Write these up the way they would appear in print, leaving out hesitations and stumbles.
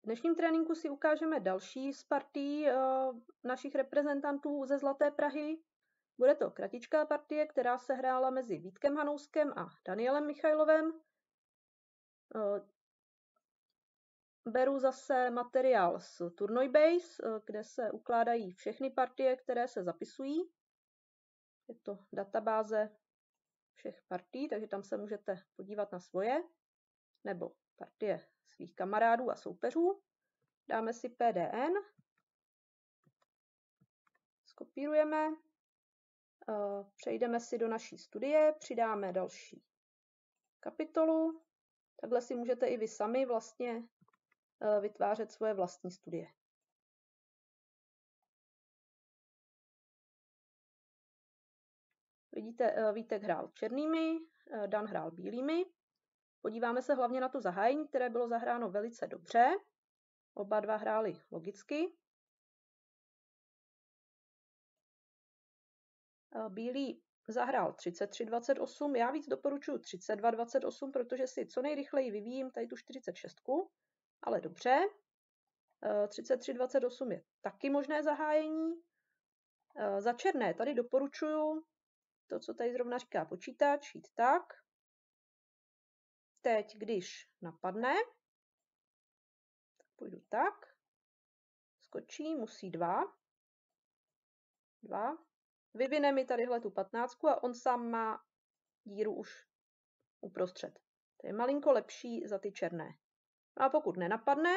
dnešním tréninku si ukážeme další z partií našich reprezentantů ze Zlaté Prahy. Bude to kratičká partie, která se hrála mezi Vítkem Hanouskem a Danielem Michajlovem. Beru zase materiál z Turnoj-Base, kde se ukládají všechny partie, které se zapisují. Je to databáze všech partií, takže tam se můžete podívat na svoje nebo partie svých kamarádů a soupeřů. Dáme si PDN, skopírujeme, přejdeme si do naší studie, přidáme další kapitolu. Takhle si můžete i vy sami vlastně vytvářet svoje vlastní studie. Vidíte, Vítek hrál černými, Dan hrál bílými. Podíváme se hlavně na to zahájení, které bylo zahráno velice dobře. Oba dva hráli logicky. Bílý zahrál 33-28, já víc doporučuji 32-28, protože si co nejrychleji vyvíjím tady tu 46, ale dobře. 33-28 je taky možné zahájení. Za černé tady doporučuji to, co tady zrovna říká počítač, jít tak. Teď, když napadne, tak půjdu tak, skočí, musí 2. Vyvine mi tadyhle tu 15 a on sám má díru už uprostřed. To je malinko lepší za ty černé. A pokud nenapadne,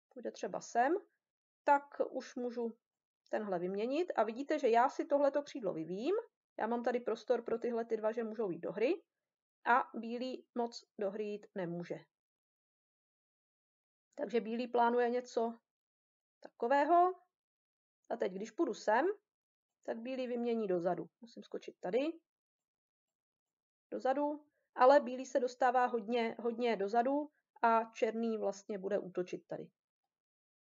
půjde třeba sem, tak už můžu tenhle vyměnit a vidíte, že já si tohleto křídlo vyvíjím. Já mám tady prostor pro tyhle ty dva, že můžou jít do hry a bílý moc do hry jít nemůže. Takže bílý plánuje něco takového a teď, když půjdu sem, tak bílý vymění dozadu. Musím skočit tady, dozadu, ale bílý se dostává hodně dozadu a černý vlastně bude útočit tady.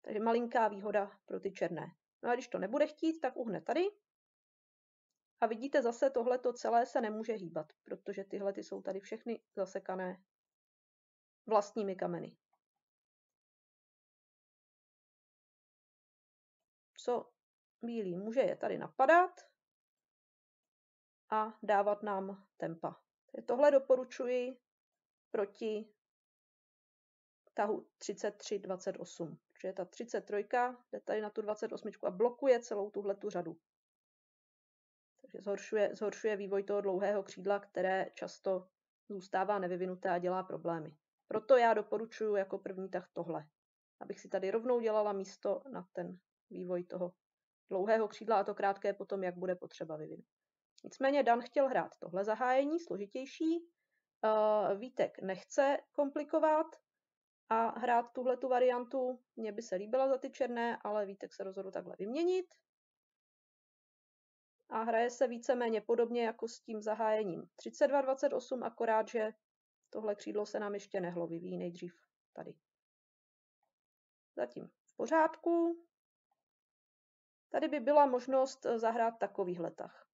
Takže malinká výhoda pro ty černé. No a když to nebude chtít, tak uhne tady. A vidíte zase, tohleto celé se nemůže hýbat, protože tyhle ty jsou tady všechny zasekané vlastními kameny. Co bílý může, je tady napadat a dávat nám tempa. Tohle doporučuji proti tahu 33-28, protože ta 33 jde tady na tu 28 a blokuje celou tuhletu řadu. Takže zhoršuje vývoj toho dlouhého křídla, které často zůstává nevyvinuté a dělá problémy. Proto já doporučuji jako první tah tohle, abych si tady rovnou dělala místo na ten vývoj toho dlouhého křídla a to krátké potom, jak bude potřeba vyvinout. Nicméně Dan chtěl hrát tohle zahájení, složitější. Vítek nechce komplikovat a hrát tuhletu variantu. Mně by se líbila za ty černé, ale Vítek se rozhodl takhle vyměnit. A hraje se víceméně podobně jako s tím zahájením 32-28, akorát, že tohle křídlo se nám ještě nehlo, vyvíjí nejdřív tady. Zatím v pořádku. Tady by byla možnost zahrát takovýhle tah.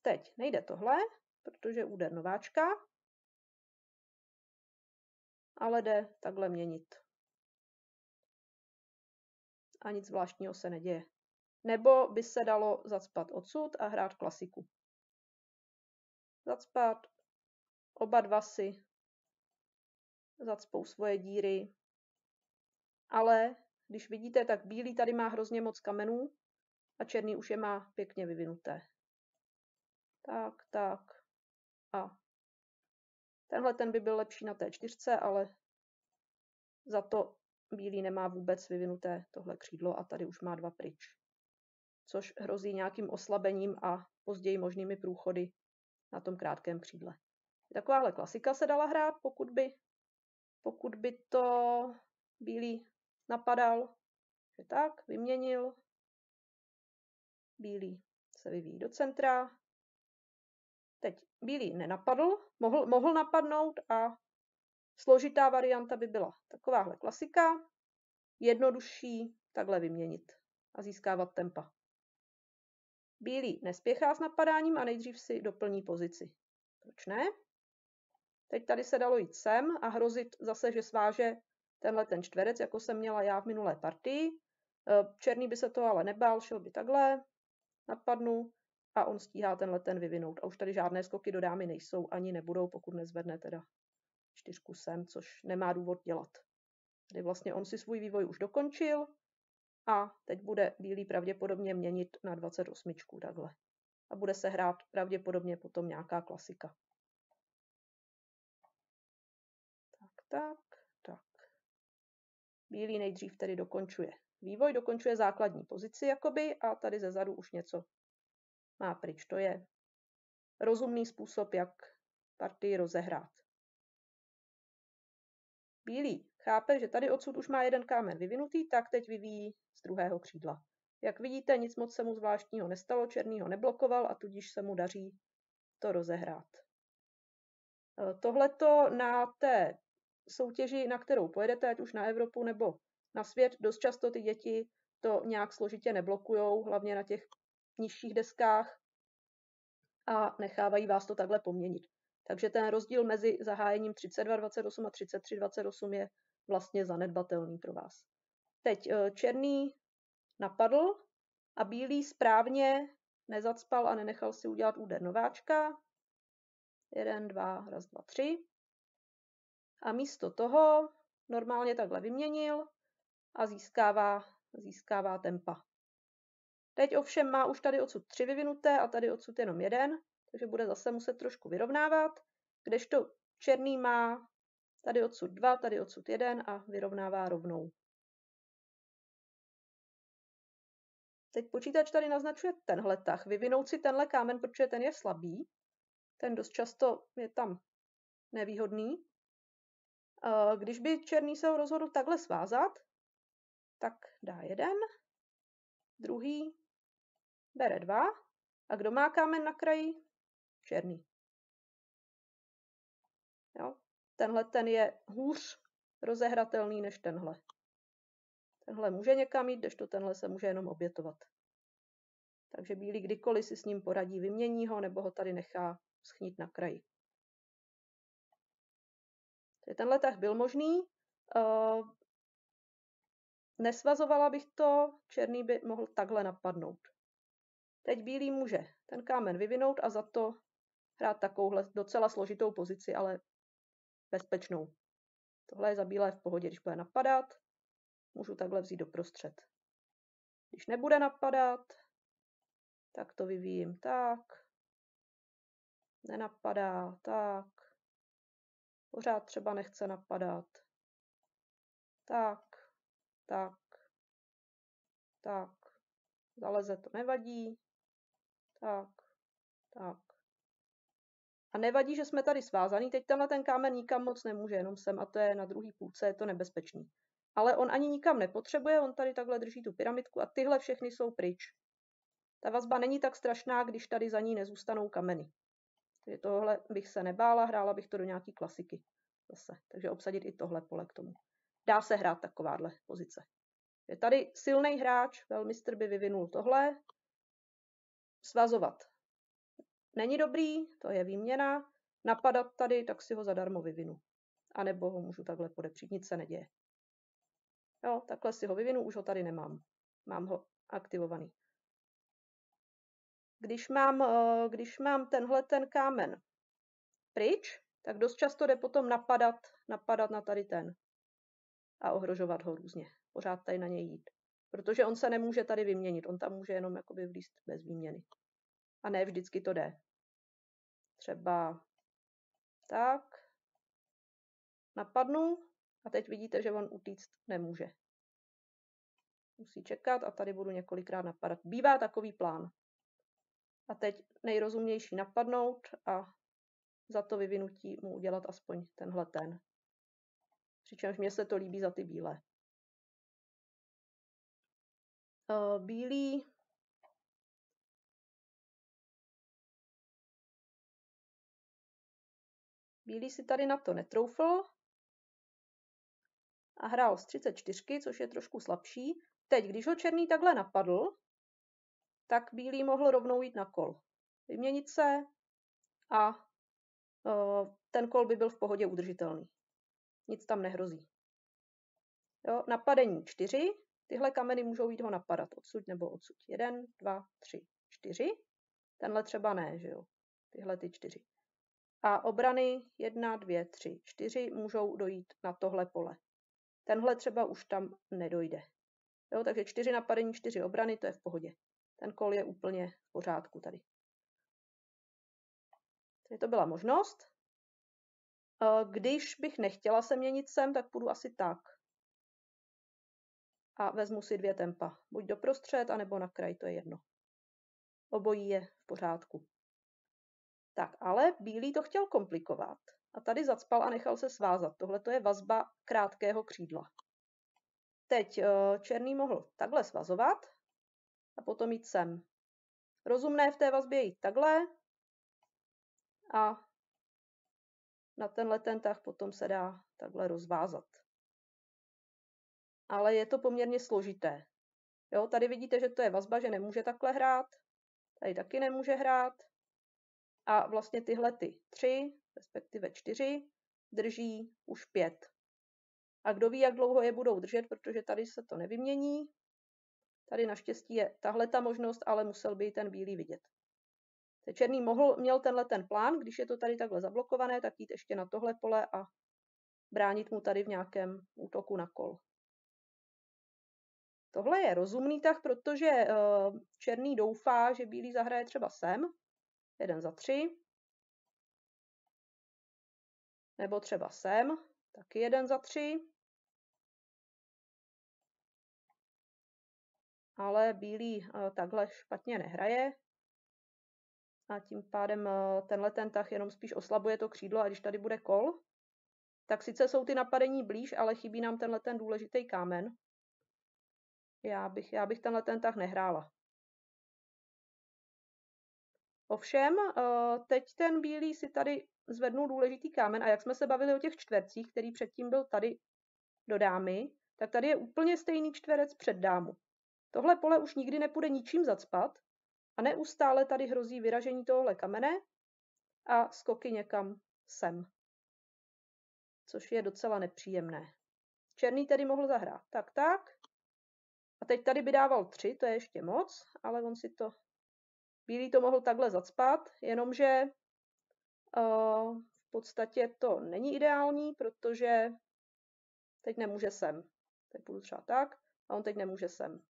Teď nejde tohle, protože úder nováčka, ale jde takhle měnit. A nic zvláštního se neděje. Nebo by se dalo zacpat odsud a hrát klasiku. Zacpat, oba dva si zacpou svoje díry, ale když vidíte, tak bílý tady má hrozně moc kamenů a černý už je má pěkně vyvinuté. Tak. A tenhle ten by byl lepší na té 4, ale za to bílý nemá vůbec vyvinuté tohle křídlo a tady už má 2 pryč. Což hrozí nějakým oslabením a později možnými průchody na tom krátkém křídle. Takováhle klasika se dala hrát, pokud by to bílý napadal, že tak, vyměnil. Bílý se vyvíjí do centra. Teď bílý nenapadl, mohl napadnout a složitá varianta by byla takováhle klasika, jednodušší takhle vyměnit a získávat tempa. Bílý nespěchá s napadáním a nejdřív si doplní pozici. Proč ne? Teď tady se dalo jít sem a hrozit zase, že sváže tenhle ten čtverec, jako jsem měla já v minulé partii. Černý by se to ale nebál, šel by takhle, napadnu a on stíhá tenhle ten vyvinout. A už tady žádné skoky do dámy nejsou, ani nebudou, pokud nezvedne teda 4 sem, což nemá důvod dělat. Tady vlastně on si svůj vývoj už dokončil a teď bude bílý pravděpodobně měnit na 28 takhle. A bude se hrát pravděpodobně potom nějaká klasika. Tak. Bílý nejdřív tedy dokončuje vývoj, dokončuje základní pozici jakoby a tady zezadu už něco má pryč. To je rozumný způsob, jak partii rozehrát. Bílý chápe, že tady odsud už má jeden kámen vyvinutý, tak teď vyvíjí z druhého křídla. Jak vidíte, nic moc se mu zvláštního nestalo, černý ho neblokoval a tudíž se mu daří to rozehrát. Tohleto na té soutěži, na kterou pojedete, ať už na Evropu nebo na svět, dost často ty děti to nějak složitě neblokujou, hlavně na těch nižších deskách a nechávají vás to takhle poměnit. Takže ten rozdíl mezi zahájením 32-28 a 33-28 je vlastně zanedbatelný pro vás. Teď černý napadl a bílý správně nezacpal a nenechal si udělat úder nováčka. 1, 2, raz, 2, 3. A místo toho normálně takhle vyměnil a získává tempa. Teď ovšem má už tady odsud 3 vyvinuté a tady odsud jenom 1, takže bude zase muset trošku vyrovnávat, kdežto černý má tady odsud 2, tady odsud 1 a vyrovnává rovnou. Teď počítač tady naznačuje tenhle tah, vyvinout si tenhle kámen, protože ten je slabý, ten dost často je tam nevýhodný. Když by černý se ho rozhodl takhle svázat, tak dá 1, druhý bere 2 a kdo má kámen na kraji? Černý. Jo? Tenhle ten je hůř rozehratelný než tenhle. Tenhle může někam jít, kdežto tenhle se může jenom obětovat. Takže bílý kdykoliv si s ním poradí, vymění ho nebo ho tady nechá schnít na kraji. Tenhle tah byl možný. Nesvazovala bych to, černý by mohl takhle napadnout. Teď bílý může ten kámen vyvinout a za to hrát takovouhle docela složitou pozici, ale bezpečnou. Tohle je za bílé v pohodě, když bude napadat, můžu takhle vzít doprostřed. Když nebude napadat, tak to vyvíjím tak, nenapadá, tak, pořád třeba nechce napadat, tak, zaleze to nevadí, tak. A nevadí, že jsme tady svázaný, teď tenhle ten kámen nikam moc nemůže, jenom sem a to je na druhý půlce, je to nebezpečný. Ale on ani nikam nepotřebuje, on tady takhle drží tu pyramidku a tyhle všechny jsou pryč. Ta vazba není tak strašná, když tady za ní nezůstanou kameny. Takže tohle bych se nebála, hrála bych to do nějaký klasiky zase. Takže obsadit i tohle pole k tomu. Dá se hrát takováhle pozice. Je tady silný hráč, velmistr by vyvinul tohle. Svazovat není dobrý, to je výměna. Napadat tady, tak si ho zadarmo vyvinu. A nebo ho můžu takhle podepřít, nic se neděje. Jo, takhle si ho vyvinu, už ho tady nemám. Mám ho aktivovaný. Když mám tenhle ten kámen pryč, tak dost často jde potom napadat na tady ten a ohrožovat ho různě. Pořád tady na něj jít. Protože on se nemůže tady vyměnit, on tam může jenom jakoby vlízt bez výměny. A ne vždycky to jde. Třeba tak, napadnu a teď vidíte, že on utíct nemůže. Musí čekat a tady budu několikrát napadat. Bývá takový plán. A teď nejrozumnější napadnout a za to vyvinutí mu udělat aspoň tenhle ten. Přičemž mně se to líbí za ty bílé. Bílý si tady na to netroufl a hrál z 34, což je trošku slabší. Teď, když ho černý takhle napadl, tak bílý mohl rovnou jít na kol. Vyměnit se a ten kol by byl v pohodě udržitelný. Nic tam nehrozí. Jo, napadení 4. Tyhle kameny můžou jít ho napadat odsud nebo odsud. 1, 2, 3, 4. Tenhle třeba ne, že jo? Tyhle ty 4. A obrany 1, 2, 3, 4 můžou dojít na tohle pole. Tenhle třeba už tam nedojde. Jo, takže 4 napadení, 4 obrany, to je v pohodě. Ten kol je úplně v pořádku tady. Takže to byla možnost. Když bych nechtěla se měnit sem, tak půjdu asi tak. A vezmu si 2 tempa. Buď doprostřed, anebo na kraj, to je jedno. Obojí je v pořádku. Tak, ale bílý to chtěl komplikovat. A tady zacpal a nechal se svázat. Tohle to je vazba krátkého křídla. Teď černý mohl takhle svazovat a potom jít sem. Rozumné v té vazbě jít takhle a na tenhle ten tah potom se dá takhle rozvázat. Ale je to poměrně složité. Jo, tady vidíte, že to je vazba, že nemůže takhle hrát. Tady taky nemůže hrát. A vlastně tyhle ty 3, respektive 4, drží už 5. A kdo ví, jak dlouho je budou držet, protože tady se to nevymění. Tady naštěstí je tahle ta možnost, ale musel by ji ten bílý vidět. Ten černý měl tenhle ten plán, když je to tady takhle zablokované, tak jít ještě na tohle pole a bránit mu tady v nějakém útoku na kol. Tohle je rozumný tah, protože černý doufá, že bílý zahraje třeba sem. 1 za 3. Nebo třeba sem. Taky 1 za 3. Ale bílý takhle špatně nehraje. A tím pádem tenhle ten tah jenom spíš oslabuje to křídlo. A když tady bude kol, tak sice jsou ty napadení blíž, ale chybí nám tenhle ten důležitý kámen. Já bych tenhle ten tah nehrála. Ovšem, teď ten bílý si tady zvednul důležitý kámen a jak jsme se bavili o těch čtvercích, který předtím byl tady do dámy, tak tady je úplně stejný čtverec před dámu. Tohle pole už nikdy nepůjde ničím zacpat a neustále tady hrozí vyražení tohohle kamene a skoky někam sem. Což je docela nepříjemné. Černý tedy mohl zahrát tak. A teď tady by dával 3, to je ještě moc, ale on si to... Bílý to mohl takhle zacpat, jenomže v podstatě to není ideální, protože teď nemůže sem. Teď půjdu třeba tak a on teď nemůže sem,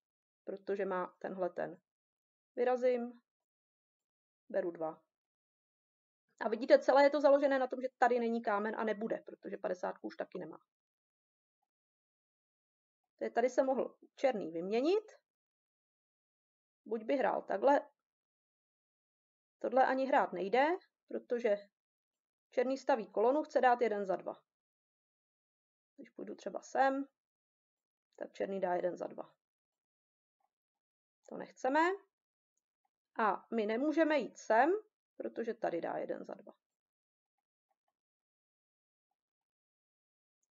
protože má tenhle ten. Vyrazím, beru 2. A vidíte, celé je to založené na tom, že tady není kámen a nebude, protože 50 už taky nemá. Tady se mohl černý vyměnit. Buď by hrál takhle. Tohle ani hrát nejde, protože černý staví kolonu, chce dát 1 za 2. Když půjdu třeba sem, tak černý dá 1 za 2. To nechceme. A my nemůžeme jít sem, protože tady dá 1 za 2.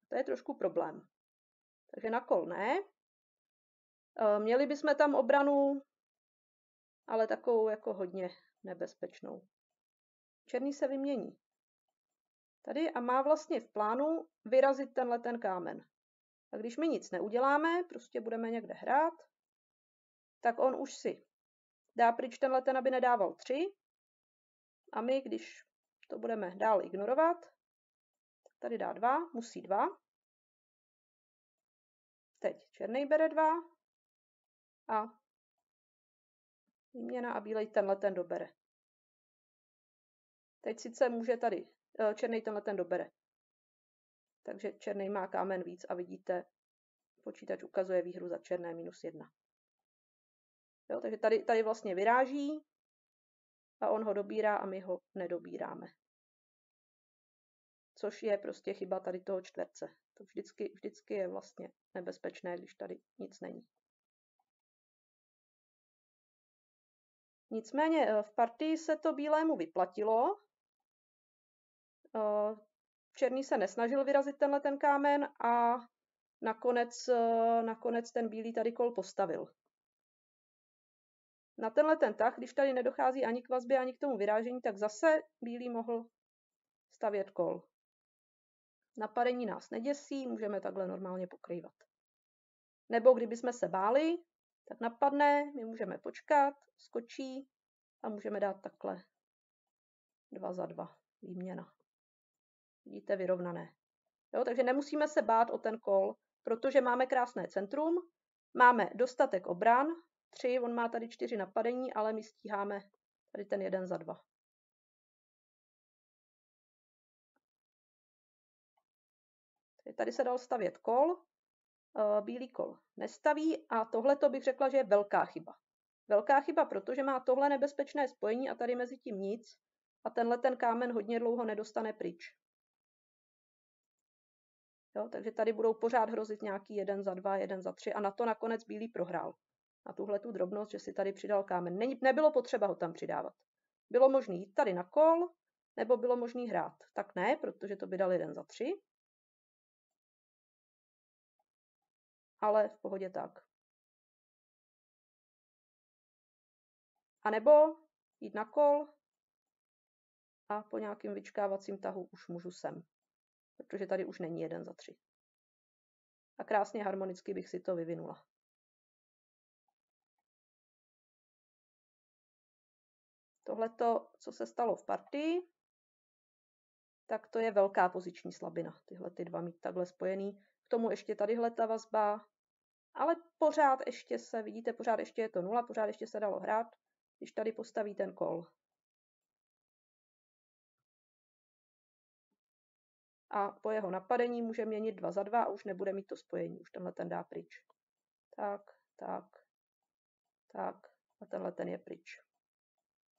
To je trošku problém. Takže na kol ne. Měli bychom tam obranu, ale takovou jako hodně nebezpečnou. Černý se vymění tady a má vlastně v plánu vyrazit tenhle ten kámen. A když my nic neuděláme, prostě budeme někde hrát, tak on už si dá pryč tenhle ten, aby nedával 3. A my, když to budeme dál ignorovat, tak tady dá 2, musí 2. Teď černý bere 2 a výměna a bílej tenhle ten dobere. Teď sice může tady černý tenhle ten dobere. Takže černý má kámen víc a vidíte, počítač ukazuje výhru za černé -1. Jo, takže tady vlastně vyráží a on ho dobírá a my ho nedobíráme. Což je prostě chyba tady toho čtverce. To vždycky je vlastně nebezpečné, když tady nic není. Nicméně v partii se to bílému vyplatilo. Černý se nesnažil vyrazit tenhle ten kámen a nakonec ten bílý tady kol postavil. Na tenhle ten tah, když tady nedochází ani k vazbě, ani k tomu vyrážení, tak zase bílý mohl stavět kol. Napadení nás neděsí, můžeme takhle normálně pokrývat. Nebo kdybychom se báli, tak napadne, my můžeme počkat, skočí a můžeme dát takhle 2 za 2, výměna. Vidíte, vyrovnané. Jo, takže nemusíme se bát o ten kol, protože máme krásné centrum, máme dostatek obran, 3, on má tady 4 napadení, ale my stíháme tady ten 1 za 2. Tady se dal stavět kol, bílý kol nestaví a tohleto bych řekla, že je velká chyba. Velká chyba, protože má tohle nebezpečné spojení a tady mezi tím nic a tenhle ten kámen hodně dlouho nedostane pryč. Jo, takže tady budou pořád hrozit nějaký 1 za 2, 1 za 3 a na to nakonec bílý prohrál. Na tuhle tu drobnost, že si tady přidal kámen. Nebylo potřeba ho tam přidávat. Bylo možné jít tady na kol, nebo bylo možné hrát. Tak ne, protože to by dal 1 za 3. Ale v pohodě tak. A nebo jít na kol a po nějakým vyčkávacím tahu už můžu sem. Protože tady už není 1 za 3. A krásně harmonicky bych si to vyvinula. Tohleto, co se stalo v partii, tak to je velká poziční slabina. Tyhle ty dva mít takhle spojený. K tomu ještě tadyhle ta vazba. Ale pořád ještě se, vidíte, pořád ještě je to 0, pořád ještě se dalo hrát, když tady postaví ten kol. A po jeho napadení může měnit 2 za 2 a už nebude mít to spojení. Už tenhle ten dá pryč. Tak, tak, tak a tenhle ten je pryč.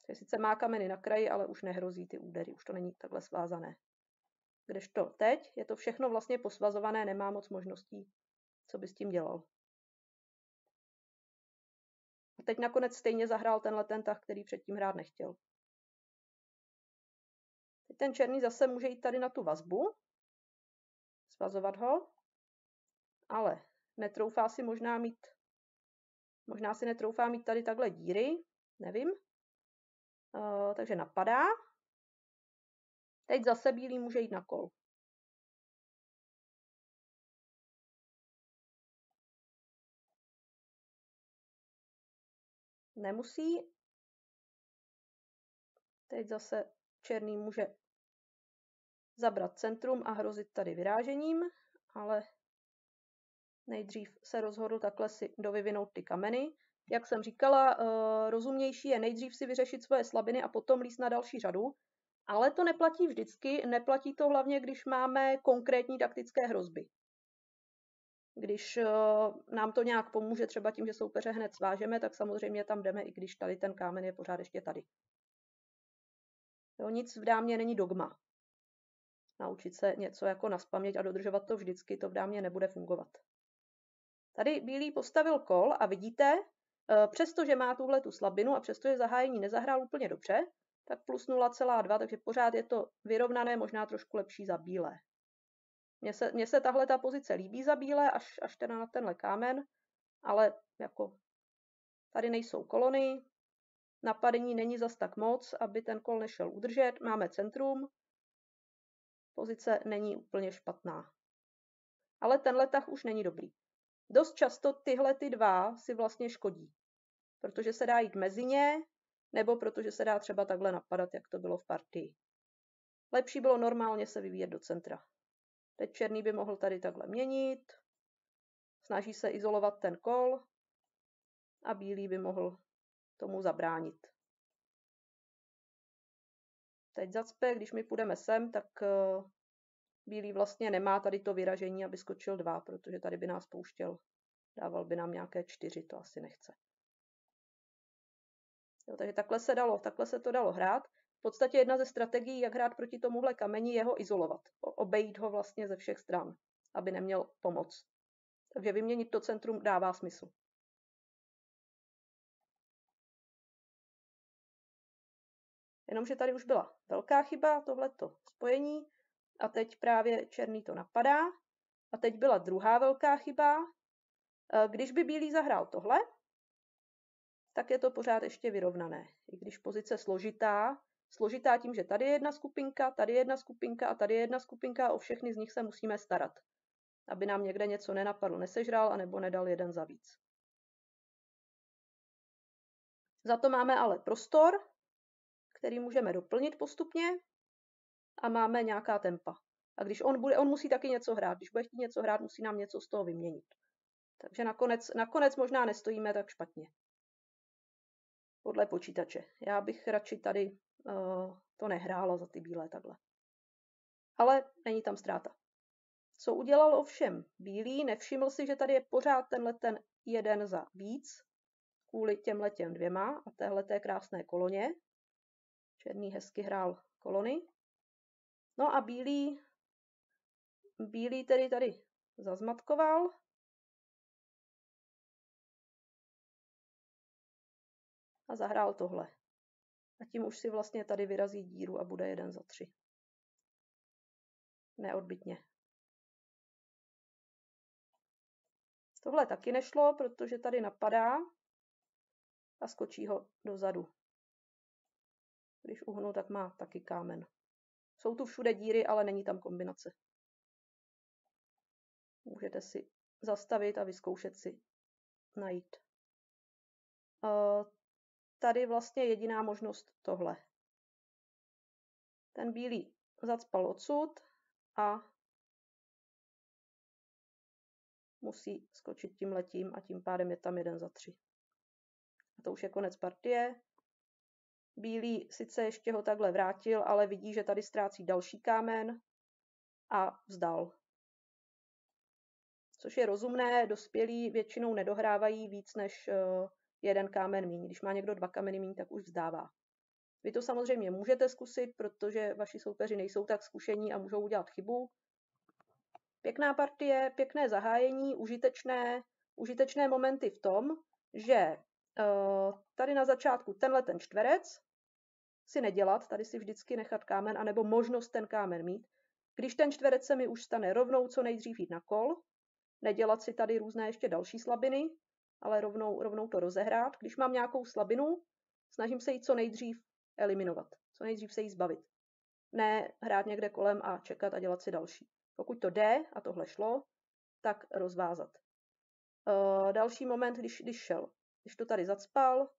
Takže sice má kameny na kraji, ale už nehrozí ty údery. Už to není takhle svázané. Kdežto teď je to všechno vlastně posvazované, nemá moc možností, co by s tím dělal. A teď nakonec stejně zahrál tenhle ten tah, který předtím hrát nechtěl. Teď ten černý zase může jít tady na tu vazbu, svazovat ho, ale netroufá si možná si netroufá mít tady takhle díry, nevím. Takže napadá. Teď zase bílý může jít na kol. Nemusí. Teď zase černý může zabrat centrum a hrozit tady vyrážením, ale nejdřív se rozhodl takhle si dovyvinout ty kameny. Jak jsem říkala, rozumnější je nejdřív si vyřešit svoje slabiny a potom líst na další řadu, ale to neplatí vždycky, neplatí to hlavně, když máme konkrétní taktické hrozby. Když nám to nějak pomůže, třeba tím, že soupeře hned svážeme, tak samozřejmě tam jdeme, i když tady ten kámen je pořád ještě tady. Jo, nic v dámě není dogma. Naučit se něco jako nazpaměť a dodržovat to vždycky, to v dámě nebude fungovat. Tady bílý postavil kol a vidíte, přestože má tuhle tu slabinu a přestože zahájení nezahrál úplně dobře, tak plus 0,2, takže pořád je to vyrovnané, možná trošku lepší za bílé. Mně se tahle ta pozice líbí za bílé, až teda na tenhle kámen, ale jako tady nejsou kolony, napadení není zas tak moc, aby ten kol nešel udržet, máme centrum, pozice není úplně špatná. Ale tenhle tah už není dobrý. Dost často tyhle ty dva si vlastně škodí, protože se dá jít mezi ně, nebo protože se dá třeba takhle napadat, jak to bylo v partii. Lepší bylo normálně se vyvíjet do centra. Teď černý by mohl tady takhle měnit, snaží se izolovat ten kol a bílý by mohl tomu zabránit. Teď zacpe, když my půjdeme sem, tak bílý vlastně nemá tady to vyražení, aby skočil 2, protože tady by nás pouštěl. Dával by nám nějaké 4, to asi nechce. Jo, takže takhle se to dalo hrát. V podstatě jedna ze strategií, jak hrát proti tomuhle kameni, je ho izolovat. Obejít ho vlastně ze všech stran, aby neměl pomoc. Takže vyměnit to centrum dává smysl. Jenomže tady už byla velká chyba, tohleto spojení, a teď právě černý to napadá. A teď byla druhá velká chyba. Když by bílý zahrál tohle, tak je to pořád ještě vyrovnané. I když pozice složitá, složitá tím, že tady je jedna skupinka, tady je jedna skupinka a tady je jedna skupinka a o všechny z nich se musíme starat, aby nám někde něco nenapadl, nesežral anebo nedal jeden za víc. Za to máme ale prostor, který můžeme doplnit postupně a máme nějaká tempa. A když on musí taky něco hrát. Když bude chtít něco hrát, musí nám něco z toho vyměnit. Takže nakonec možná nestojíme tak špatně. Podle počítače. Já bych radši tady to nehrála za ty bílé takhle. Ale není tam ztráta. Co udělal ovšem bílý, nevšiml si, že tady je pořád ten jeden za víc, kvůli těmhletěm dvěma a téhleté krásné koloně. Černý hezky hrál kolony. No a bílý tedy tady zazmatkoval. A zahrál tohle. A tím už si vlastně tady vyrazí díru a bude 1 za 3. Neodbytně. Tohle taky nešlo, protože tady napadá a skočí ho dozadu. Když uhnu, tak má taky kámen. Jsou tu všude díry, ale není tam kombinace. Můžete si zastavit a vyzkoušet si najít. Tady vlastně jediná možnost tohle. Ten bílý zacpal odsud a musí skočit tímhletím a tím pádem je tam 1 za 3. A to už je konec partie. Bílý sice ještě ho takhle vrátil, ale vidí, že tady ztrácí další kámen a vzdal. Což je rozumné, dospělí většinou nedohrávají víc než 1 kámen míň. Když má někdo 2 kameny míň, tak už vzdává. Vy to samozřejmě můžete zkusit, protože vaši soupeři nejsou tak zkušení a můžou udělat chybu. Pěkná partie, pěkné zahájení, užitečné momenty v tom, že tady na začátku ten čtverec si nedělat, tady si vždycky nechat kámen, anebo možnost ten kámen mít. Když ten čtverec se mi už stane rovnou, co nejdřív jít na kol, nedělat si tady různé ještě další slabiny, ale rovnou to rozehrát. Když mám nějakou slabinu, snažím se ji co nejdřív eliminovat, co nejdřív se jí zbavit. Ne hrát někde kolem a čekat a dělat si další. Pokud to jde, a tohle šlo, tak rozvázat. Další moment, když to tady zacpal,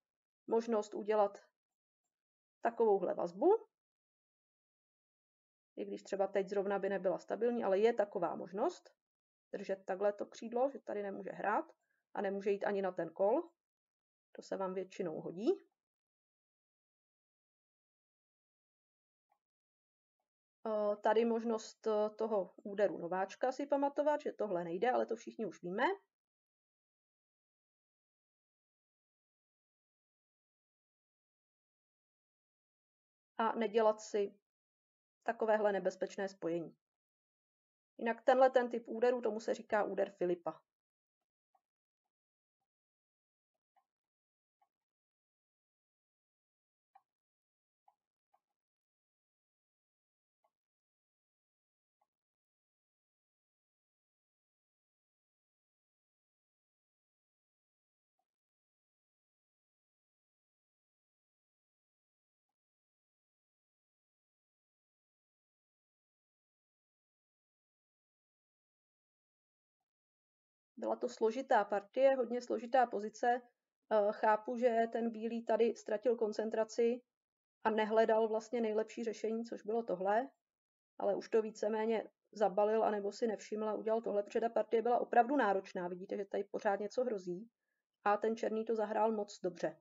možnost udělat takovouhle vazbu, i když třeba teď zrovna by nebyla stabilní, ale je taková možnost držet takhle to křídlo, že tady nemůže hrát a nemůže jít ani na ten kol. To se vám většinou hodí. Tady možnost toho úderu nováčka si pamatovat, že tohle nejde, ale to všichni už víme. A nedělat si takovéhle nebezpečné spojení. Jinak ten typ úderu, tomu se říká úder Filipa. Byla to složitá partie, hodně složitá pozice. Chápu, že ten bílý tady ztratil koncentraci a nehledal vlastně nejlepší řešení, což bylo tohle, ale už to víceméně zabalil anebo si nevšiml a udělal tohle, protože ta partie byla opravdu náročná. Vidíte, že tady pořád něco hrozí a ten černý to zahrál moc dobře.